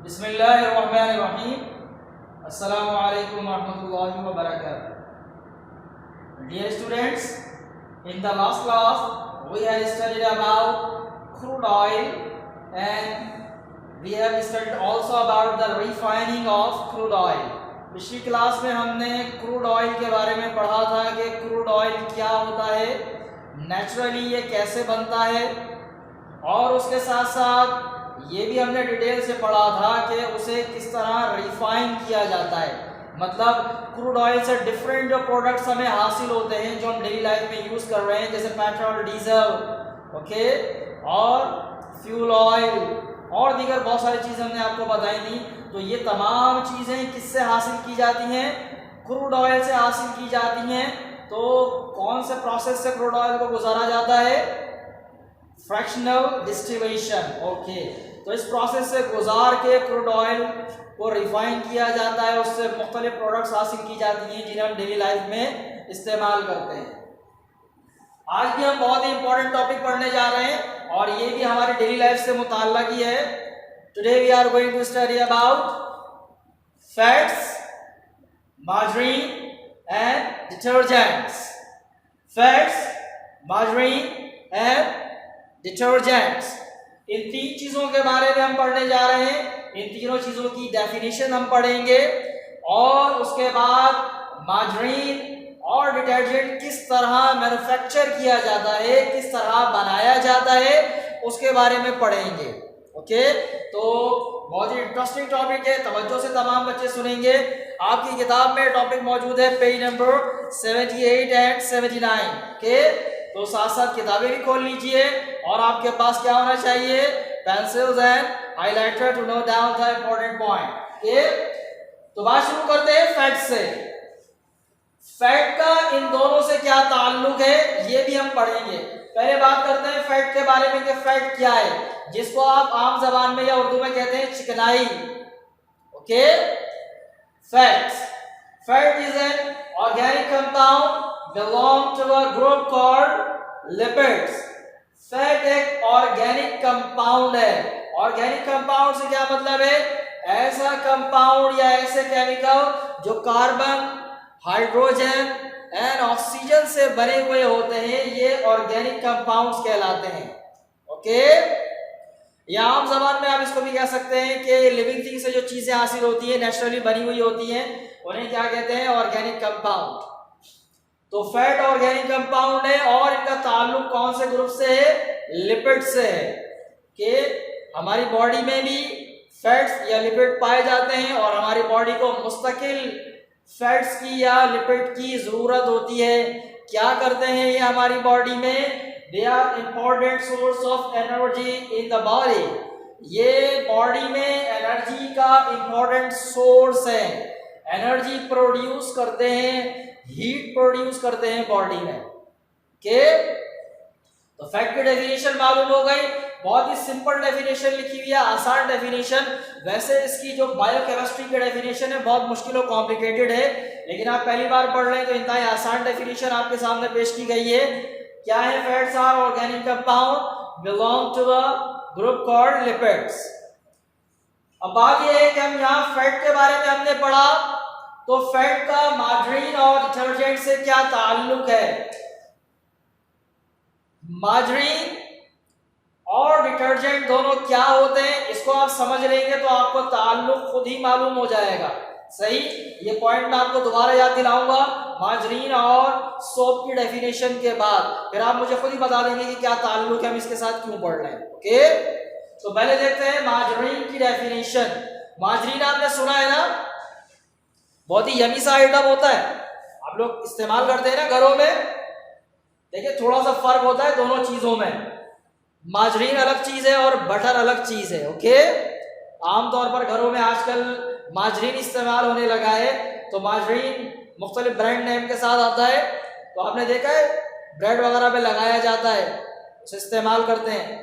बिस्मिल्लाहिर्रहमानिर्रहीम। अस्सलामु अलैकुम वरहमतुल्लाहि वबरकातुह। Dear students, in the last class we have studied about crude oil and we have studied also about the refining of crude oil. पिछली class में हमने crude oil के बारे में पढ़ा था कि क्रूड ऑयल क्या होता है, नेचुरली ये कैसे बनता है, और उसके साथ साथ ये भी हमने डिटेल से पढ़ा था कि उसे किस तरह रिफाइन किया जाता है। मतलब क्रूड ऑयल से डिफरेंट जो प्रोडक्ट्स हमें हासिल होते हैं जो हम डेली लाइफ में यूज़ कर रहे हैं, जैसे पेट्रोल, डीजल, ओके, और फ्यूल ऑयल और दीगर बहुत सारी चीज़ें हमने आपको बताई थी। तो ये तमाम चीज़ें किससे हासिल की जाती हैं? क्रूड ऑयल से हासिल की जाती हैं। तो कौन से प्रोसेस से क्रूड ऑयल को गुजारा जाता है? Fractional distillation. ओके, तो इस प्रोसेस से गुजार के क्रूड ऑयल को रिफाइन किया जाता है, उससे मुख्तलिफ प्रोडक्ट्स हासिल की जाती हैं जिन्हें हम डेली लाइफ में इस्तेमाल करते हैं। आज भी हम बहुत ही इंपॉर्टेंट टॉपिक पढ़ने जा रहे हैं और ये भी हमारी डेली लाइफ से मुताल्लिक़ ही है। Today we are going to study about fats, margarine and detergents. Fats, margarine and detergents, इन तीन चीजों के बारे में हम पढ़ने जा रहे हैं। इन तीनों चीजों की डेफिनेशन हम पढ़ेंगे और उसके बाद मार्जरीन और डिटर्जेंट किस तरह मैन्युफैक्चर किया जाता है, किस तरह बनाया जाता है, उसके बारे में पढ़ेंगे। ओके, तो बहुत ही इंटरेस्टिंग टॉपिक है, तवज्जो से तमाम बच्चे सुनेंगे। आपकी किताब में टॉपिक मौजूद है पेज नंबर 78 एंड 79 के, तो साथ साथ किताबें भी खोल लीजिए और आपके पास क्या होना चाहिए? Pencils and highlighter to note down the important point. Okay, तो बात शुरू करते हैं फैट से। फैट का इन दोनों से क्या ताल्लुक है ये भी हम पढ़ेंगे। पहले बात करते हैं फैट के बारे में कि फैट क्या है, जिसको आप आम जबान में या उर्दू में कहते हैं चिकनाई। Okay, fat is an organic compound belong to a group called lipids। Fat एक ऑर्गेनिक कंपाउंड है। ऑर्गेनिक कंपाउंड से क्या मतलब है? ऐसा कंपाउंड या ऐसे केमिकल जो कार्बन, हाइड्रोजन एंड ऑक्सीजन से बने हुए होते हैं, ये ऑर्गेनिक कंपाउंड्स कहलाते हैं। ओके, या आम जबान में आप इसको भी कह सकते हैं कि लिविंग थिंग से जो चीजें हासिल होती है, नेचुरली बनी हुई होती हैं, उन्हें क्या कहते हैं? Organic compound. तो फैट ऑर्गेनिक कंपाउंड है और इनका ताल्लुक कौन से ग्रुप से है? लिपिड से है। कि हमारी बॉडी में भी फैट्स या लिपिड पाए जाते हैं और हमारी बॉडी को मुस्तकिल फैट्स की या लिपिड की जरूरत होती है। क्या करते हैं ये हमारी बॉडी में? They are important source of energy in the body. ये बॉडी में एनर्जी का इंपॉर्टेंट सोर्स है। एनर्जी प्रोड्यूस करते हैं, हीट प्रोड्यूस करते हैं बॉडी में। के तो फैट की डेफिनेशन मालूम हो गई। बहुत ही सिंपल डेफिनेशन लिखी हुई है, आसान डेफिनेशन। वैसे इसकी जो बायोकेमिस्ट्री की डेफिनेशन है बहुत मुश्किल और कॉम्प्लिकेटेड है, लेकिन आप पहली बार पढ़ रहे हैं तो इंतहाई आसान डेफिनेशन आपके सामने पेश की गई है। क्या है? Fats are organic compound belong to a group called lipids. अब बात यह है कि हम यहाँ फैट के बारे में हमने पढ़ा, तो फैट का मार्जरीन और डिटर्जेंट से क्या ताल्लुक है? मार्जरीन और डिटर्जेंट दोनों क्या होते हैं, इसको आप समझ लेंगे तो आपको ताल्लुक खुद ही मालूम हो जाएगा। सही, ये पॉइंट मैं आपको दोबारा याद दिलाऊंगा मार्जरीन और सोप की डेफिनेशन के बाद, फिर आप मुझे खुद ही बता देंगे कि क्या ताल्लुक है, हम इसके साथ क्यों पढ़ रहे हैं। ओके, तो पहले देखते हैं मार्जरीन की डेफिनेशन। मार्जरीन आपने सुना है ना, बहुत ही यमी सा आइटम होता है, आप लोग इस्तेमाल करते हैं ना घरों में। देखिए थोड़ा सा फर्क होता है दोनों चीजों में। मार्जरीन अलग चीज है और बटर अलग चीज है। ओके, आमतौर पर घरों में आजकल मार्जरीन इस्तेमाल होने लगा है, तो मार्जरीन मुख्तलिफ ब्रांड नेम के साथ आता है। तो आपने देखा है ब्रेड वगैरह पे लगाया जाता है, उसे इस्तेमाल करते हैं।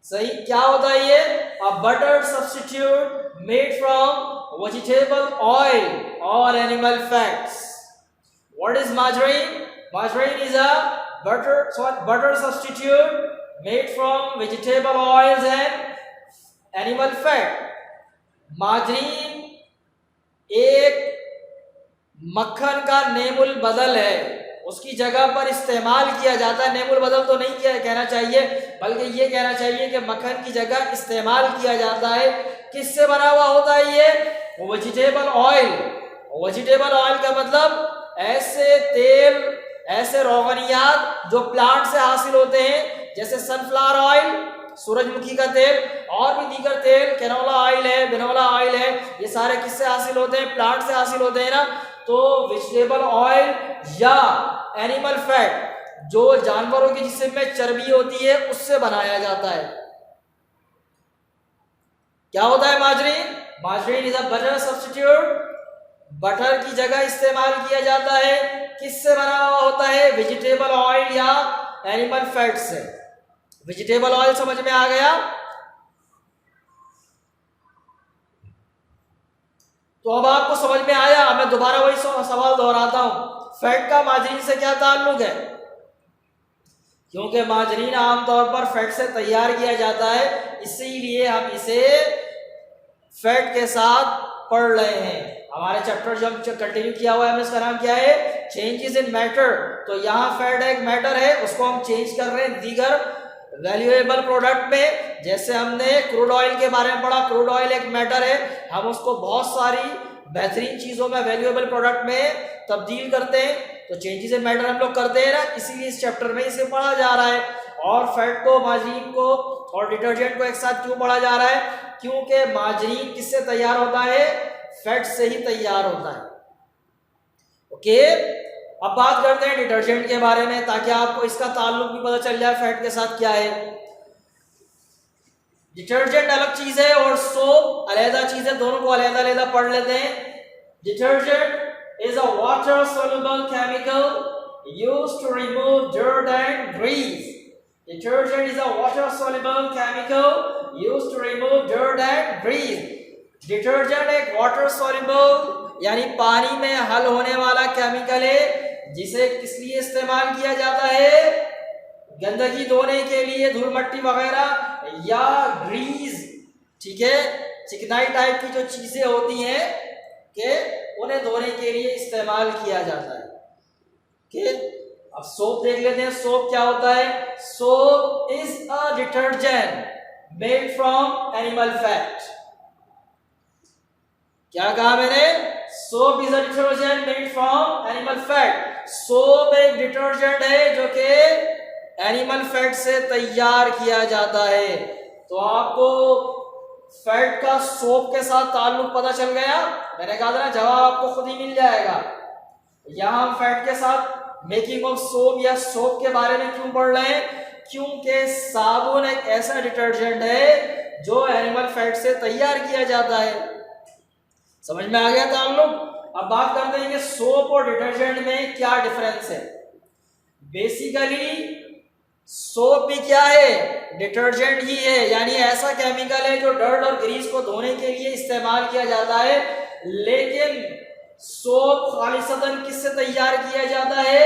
सही, क्या होता है ये? A butter substitute made from vegetable oil or animal fats. What is margarine? Margarine is a butter substitute made from vegetable oils and animal fat. माजरीन एक मक्खन का नेमुल बदल है, उसकी जगह पर इस्तेमाल किया जाता है। नेमुल बदल तो नहीं किया कहना चाहिए, बल्कि ये कहना चाहिए कि मक्खन की जगह इस्तेमाल किया जाता है। किससे बना हुआ होता है ये? Vegetable oil. वेजिटेबल ऑयल का मतलब ऐसे तेल, ऐसे रोगनियात जो प्लांट से हासिल होते हैं, जैसे सनफ्लावर ऑयल, सूरजमुखी का तेल, और भी दीगर तेल, कैनोला ऑयल है, बिनोला ऑयल है, ये सारे किससे हासिल होते हैं? प्लांट से हासिल होते हैं ना। तो वेजिटेबल ऑयल या एनिमल फैट जो जानवरों के जिस्म में चर्बी होती है उससे बनाया जाता है। क्या होता है margarine? Margarine is a butter substitute. Butter की जगह इस्तेमाल किया जाता है। किससे बना हुआ होता है? वेजिटेबल ऑयल या एनिमल फैट से। वेजिटेबल ऑयल समझ में आ गया? तो अब आपको समझ में आया। मैं दोबारा वही सवाल दोहराता हूं, फैट का माजरीन से क्या ताल्लुक है? क्योंकि माजरीन आमतौर पर फैट से तैयार किया जाता है, इसीलिए हम इसे फैट के साथ पढ़ रहे हैं। हमारे चैप्टर जो हम कंटिन्यू किया हुआ है इसका नाम क्या है? Changes in matter. तो यहाँ फैट एक मैटर है, उसको हम चेंज कर रहे हैं दीगर वैल्यूएबल प्रोडक्ट में। जैसे हमने क्रूड ऑयल के बारे में पढ़ा, क्रूड ऑयल एक मैटर है, हम उसको बहुत सारी बेहतरीन चीजों में, वैल्यूएबल प्रोडक्ट में तब्दील करते हैं। तो चेंजेस इन मैटर हम लोग करते हैं ना, इसीलिए इस चैप्टर में इसे पढ़ा जा रहा है। और फैट को, माजरीन को और डिटर्जेंट को एक साथ क्यों पढ़ा जा रहा है? क्योंकि माजरीन किससे तैयार होता है? फैट से ही तैयार होता है। ओके, अब बात करते हैं डिटर्जेंट के बारे में, ताकि आपको इसका ताल्लुक भी पता चल जाए फैट के साथ क्या है। डिटर्जेंट अलग चीज है और सोप अलग चीज है, दोनों को अलग अलग पढ़ लेते हैं। Detergent is a water soluble chemical used to remove dirt and grease. Detergent is a water soluble chemical used to remove dirt and grease. Detergent एक वाटर soluble यानी पानी में हल होने वाला केमिकल है, जिसे किस लिए इस्तेमाल किया जाता है? गंदगी धोने के लिए, धूल मट्टी वगैरह, या ग्रीस, ठीक है, चिकनाई टाइप की जो चीजें होती हैं कि उन्हें धोने के लिए इस्तेमाल किया जाता है। कि अब सोप देख लेते हैं, सोप क्या होता है? Soap is a detergent made from animal fat. क्या कहा मैंने? Soap is a detergent made from animal fat. Soap एक डिटर्जेंट है जो कि एनिमल फैट से तैयार किया जाता है। तो आपको फैट का सोप के साथ ताल्लुक पता चल गया। मैंने कहा था ना, जवाब आपको खुद ही मिल जाएगा। यहां हम फैट के साथ मेकिंग ऑफ सोप या सोप के बारे में क्यों पढ़ रहे हैं? क्योंकि साबुन एक ऐसा डिटर्जेंट है जो एनिमल फैट से तैयार किया जाता है। समझ में आ गया ताल्लुक? अब बात करते हैं कि सोप और डिटर्जेंट में क्या डिफरेंस है। बेसिकली सोप भी क्या है? डिटर्जेंट ही है, यानी ऐसा केमिकल है जो डर्ट और ग्रीस को धोने के लिए इस्तेमाल किया जाता है। लेकिन सोप खालिसतन किससे तैयार किया जाता है?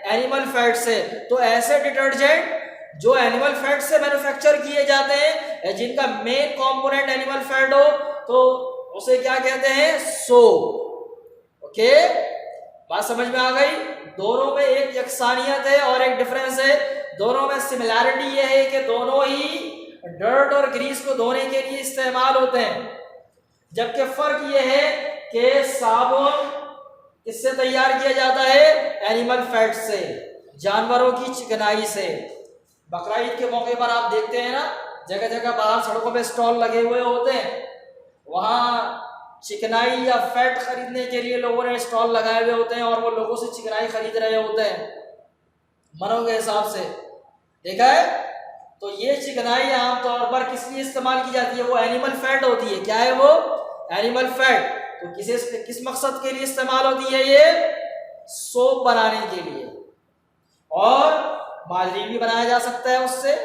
एनिमल फैट से। तो ऐसे डिटर्जेंट जो एनिमल फैट से मैन्युफैक्चर किए जाते हैं, जिनका मेन कंपोनेंट एनिमल फैट हो, तो उसे क्या कहते हैं? सोप। ओके, बात समझ में आ गई? दोनों में एक यकसानियत है और एक डिफरेंस है। दोनों में सिमिलैरिटी यह है कि दोनों ही डर्ट और ग्रीस को धोने के लिए इस्तेमाल होते हैं, जबकि फर्क यह है कि साबुन किससे तैयार किया जाता है? एनिमल फैट से, जानवरों की चिकनाई से। बकरा ईद के मौके पर आप देखते हैं ना, जगह जगह बाहर सड़कों पे स्टॉल लगे हुए होते हैं, वहां चिकनाई या फैट खरीदने के लिए लोगों ने स्टॉल लगाए हुए होते हैं और वो लोगों से चिकनाई खरीद रहे होते हैं मनों के हिसाब से, देखा है? तो ये चिकनाई आमतौर पर किस लिए इस्तेमाल की जाती है? वो एनिमल फैट होती है। क्या है वो? Animal fat. तो किस मकसद के लिए इस्तेमाल होती है? ये सोप बनाने के लिए, और माजरीन भी बनाया जा सकता है उससे।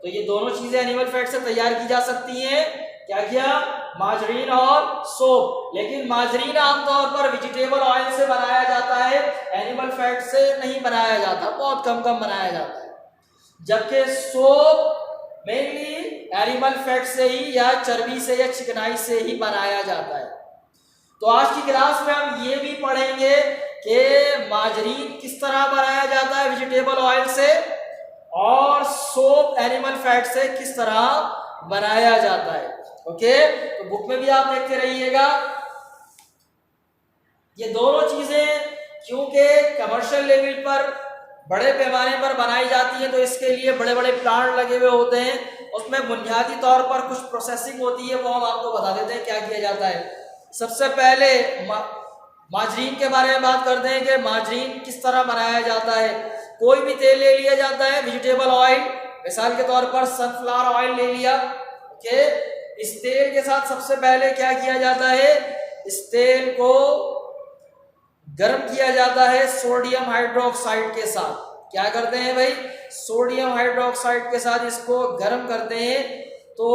तो ये दोनों चीजें एनिमल फैट से तैयार की जा सकती हैं। क्या क्या? माजरीन और सोप। लेकिन माजरीन आमतौर पर वेजिटेबल ऑयल से बनाया जाता है, एनिमल फैट से नहीं बनाया जाता, बहुत कम कम बनाया जाता है। जबकि सोप मेनली एनिमल फैट से ही या चर्बी से या चिकनाई से ही बनाया जाता है। तो आज की क्लास में हम ये भी पढ़ेंगे कि मार्जरीन किस तरह बनाया जाता है वेजिटेबल ऑयल से, और सोप एनिमल फैट से किस तरह बनाया जाता है। ओके, तो बुक में भी आप देखते रहिएगा। ये दोनों चीजें क्योंकि कमर्शियल लेवल पर बड़े पैमाने पर बनाई जाती है, तो इसके लिए बड़े बड़े प्लांट लगे हुए होते हैं। उसमें बुनियादी तौर पर कुछ प्रोसेसिंग होती है, वो हम आपको बता देते हैं क्या किया जाता है। सबसे पहले मार्जरीन के बारे में बात करते हैं कि मार्जरीन किस तरह बनाया जाता है। कोई भी तेल ले लिया जाता है, वेजिटेबल ऑयल, मिसाल के तौर पर सनफ्लावर ऑयल ले लिया। ओके, इस तेल के साथ सबसे पहले क्या किया जाता है, इस तेल को गर्म किया जाता है सोडियम हाइड्रोक्साइड के साथ। क्या करते हैं भाई, सोडियम हाइड्रोक्साइड के साथ इसको गर्म करते हैं। तो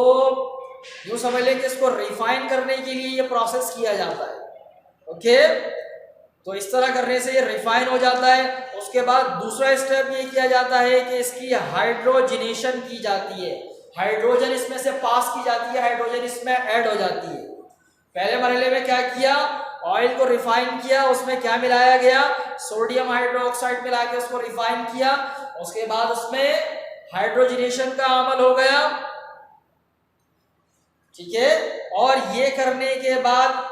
यूं समझ लें कि इसको रिफाइन करने के लिए ये प्रोसेस किया जाता है। ओके, तो इस तरह करने से ये रिफाइन हो जाता है। उसके बाद दूसरा स्टेप ये किया जाता है कि इसकी हाइड्रोजनेशन की जाती है। हाइड्रोजन इसमें से पास की जाती है, हाइड्रोजन इसमें ऐड हो जाती है। पहले मरहले में क्या किया, ऑयल को रिफाइन किया, उसमें क्या मिलाया गया, सोडियम हाइड्रोक्साइड मिला के उसको रिफाइन किया। उसके बाद उसमें हाइड्रोजनेशन का अमल हो गया। ठीक है, और ये करने के बाद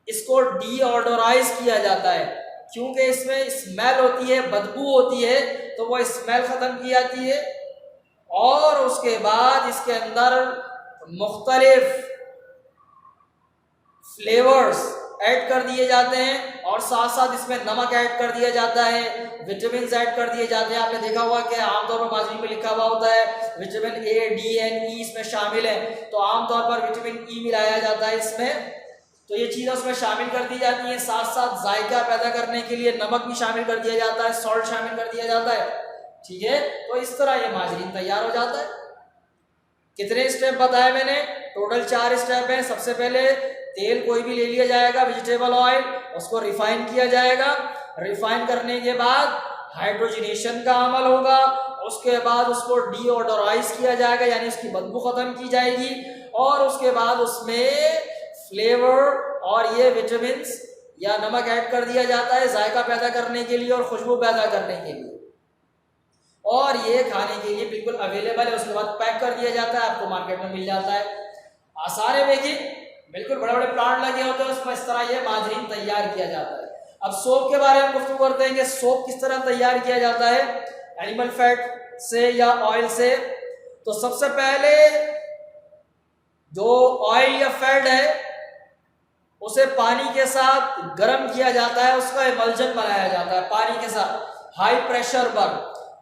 इसको डीओडोराइज किया जाता है, क्योंकि इसमें स्मेल होती है, बदबू होती है, तो वो स्मेल खत्म की जाती है। और उसके बाद इसके अंदर मुख्तलिफ फ्लेवर्स ऐड कर दिए जाते हैं, और साथ साथ इसमें नमक ऐड कर दिया जाता है, विटामिन ऐड कर दिए जाते हैं। आपने देखा हुआ कि आमतौर पर मार्जरीन में लिखा हुआ होता है विटामिन ए, डी एंड ई इसमें शामिल है, तो आमतौर पर विटामिन ई मिलाया जाता है इसमें। तो ये चीज़ें उसमें शामिल कर दी जाती हैं। साथ साथ जायका पैदा करने के लिए नमक भी शामिल कर दिया जाता है, सॉल्ट शामिल कर दिया जाता है। ठीक है, तो इस तरह ये मार्जरीन तैयार हो जाता है। कितने स्टेप बताए मैंने, टोटल 4 स्टेप हैं। सबसे पहले तेल कोई भी ले लिया जाएगा, वेजिटेबल ऑयल, उसको रिफाइन किया जाएगा। रिफाइन करने के बाद हाइड्रोजनेशन का अमल होगा। उसके बाद उसको डीओडोराइज किया जाएगा, यानी उसकी बदबू खत्म की जाएगी। और उसके बाद उसमें फ्लेवर और ये विटामिन या नमक ऐड कर दिया जाता है जायका पैदा करने के लिए और खुशबू पैदा करने के लिए, और ये खाने के लिए बिल्कुल अवेलेबल है। उसके बाद पैक कर दिया जाता है, आपको मार्केट में मिल जाता है। आसान है देखिए, बिल्कुल बड़े बड़े प्लांट लगे होते हैं, उसमें इस तरह ये मार्जरीन तैयार किया जाता है। अब सोप के बारे में गुफ्तगू करते हैं कि सोप किस तरह तैयार किया जाता है एनिमल फैट से या ऑयल से। तो सबसे पहले जो ऑयल या फैट है उसे पानी के साथ गर्म किया जाता है, उसका इमल्जन बनाया जाता है पानी के साथ हाई प्रेशर पर।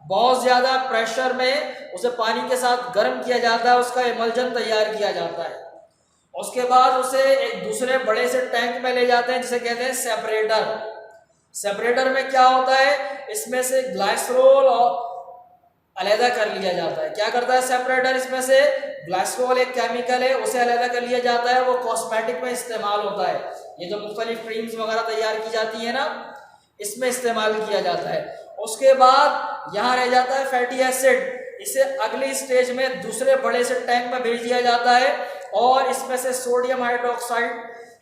बहुत ज्यादा प्रेशर में उसे पानी के साथ गर्म किया जाता है, उसका इमल्जन तैयार किया जाता है। उसके बाद उसे एक दूसरे बड़े से टैंक में ले जाते हैं, जिसे कहते हैं सेपरेटर। सेपरेटर में क्या होता है, इसमें से ग्लाइसरॉल और अलहदा कर लिया जाता है। क्या करता है सेपरेटर, इसमें से ग्लाइसरॉल एक केमिकल है, उसे अलहदा कर लिया जाता है। वो कॉस्मेटिक में इस्तेमाल होता है, ये जो मुख्तलिफ क्रीम्स वगैरह तैयार की जाती है ना, इसमें इस्तेमाल किया जाता है। उसके बाद यहाँ रह जाता है फैटी एसिड, इसे अगली स्टेज में दूसरे बड़े से टैंक में भेज दिया जाता है, और इसमें से सोडियम हाइड्रोक्साइड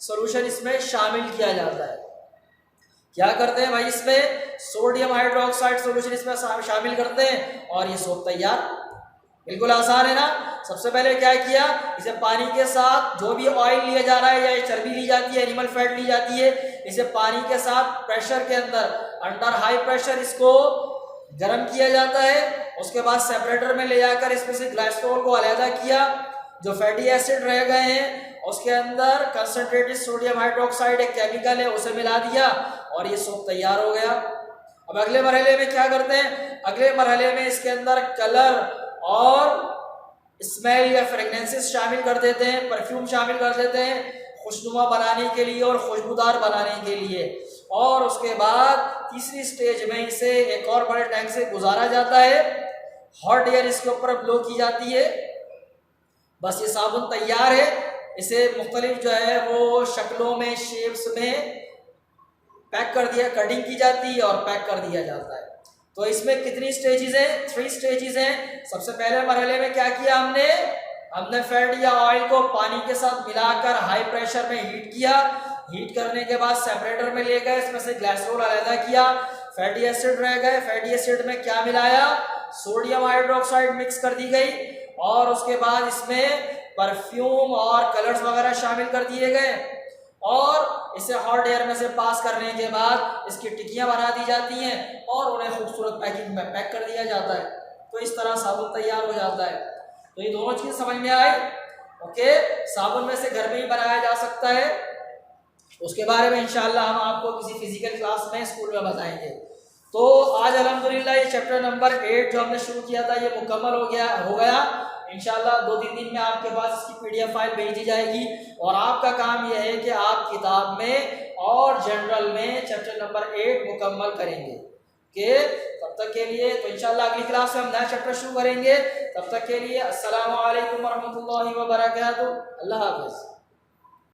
सॉल्यूशन इसमें शामिल किया जाता है। क्या करते हैं भाई, इसमें सोडियम हाइड्रोक्साइड सॉल्यूशन इसमें शामिल करते हैं, और ये सोप तैयार। बिल्कुल आसान है ना। सबसे पहले क्या किया, इसे पानी के साथ जो भी ऑयल लिया जा रहा है या चर्बी ली जाती है, एनिमल फैट ली जाती है, इसे पानी के साथ प्रेशर के अंडर हाई प्रेशर इसको गर्म किया जाता है। उसके बाद सेपरेटर में ले जाकर इसमें से ग्लाइसरॉल को अलहदा किया, जो फैटी एसिड रह गए हैं उसके अंदर कंसंट्रेटेड सोडियम हाइड्रोक्साइड एक केमिकल है, उसे मिला दिया, और ये सोप तैयार हो गया। अब अगले मरहले में क्या करते हैं, अगले मरहले में इसके अंदर कलर और स्मेल या फ्रेगनेंसेस शामिल कर देते हैं, परफ्यूम शामिल कर देते हैं खुशनुमा बनाने के लिए और खुशबूदार बनाने के लिए। और उसके बाद तीसरी स्टेज में इसे एक और बड़े टैंक से गुजारा जाता है, हॉट एयर इसके ऊपर ब्लो की जाती है। बस ये साबुन तैयार है। इसे मुख्तलिफ जो है वो शक्लों में, शेप्स में पैक कर दिया, कटिंग की जाती है और पैक कर दिया जाता है। तो इसमें कितनी स्टेजेस हैं? 3 स्टेजेस हैं। सबसे पहले मरहले में क्या किया हमने फैट या ऑयल को पानी के साथ मिलाकर हाई प्रेशर में हीट किया। हीट करने के बाद सेपरेटर में ले गए, इसमें से ग्लिसरॉल अलग किया, फैटी एसिड रह गए। फैटी एसिड में क्या मिलाया? सोडियम हाइड्रोक्साइड मिक्स कर दी गई और उसके बाद इसमें परफ्यूम और कलर्स वगैरह शामिल कर दिए गए और इसे हॉट एयर में से पास करने के बाद इसकी टिक्कियां बना दी जाती हैं और उन्हें खूबसूरत पैकिंग में पैक कर दिया जाता है। तो इस तरह साबुन तैयार हो जाता है। तो ये दोनों चीज समझ में आई। ओके, साबुन में से घर में ही बनाया जा सकता है। उसके बारे में इंशाल्लाह हम आपको किसी फिजिकल क्लास में स्कूल में बताएंगे। तो आज अल्हम्दुलिल्लाह ये चैप्टर नंबर 8 जो हमने शुरू किया था ये मुकम्मल हो गया। इंशाल्लाह 2-3 दिन में आपके पास इसकी PDF फाइल भेजी जाएगी और आपका काम यह है कि आप किताब में और जनरल में चैप्टर नंबर 8 मुकम्मल करेंगे। ओके, तब तक के लिए तो इंशाल्लाह अगली क्लास में हम नया चैप्टर शुरू करेंगे। तब तक के लिए अस्सलामु अलैकुम वरहमतुल्लाहि वबरकातुहू। अल्लाह हाफ़िज़।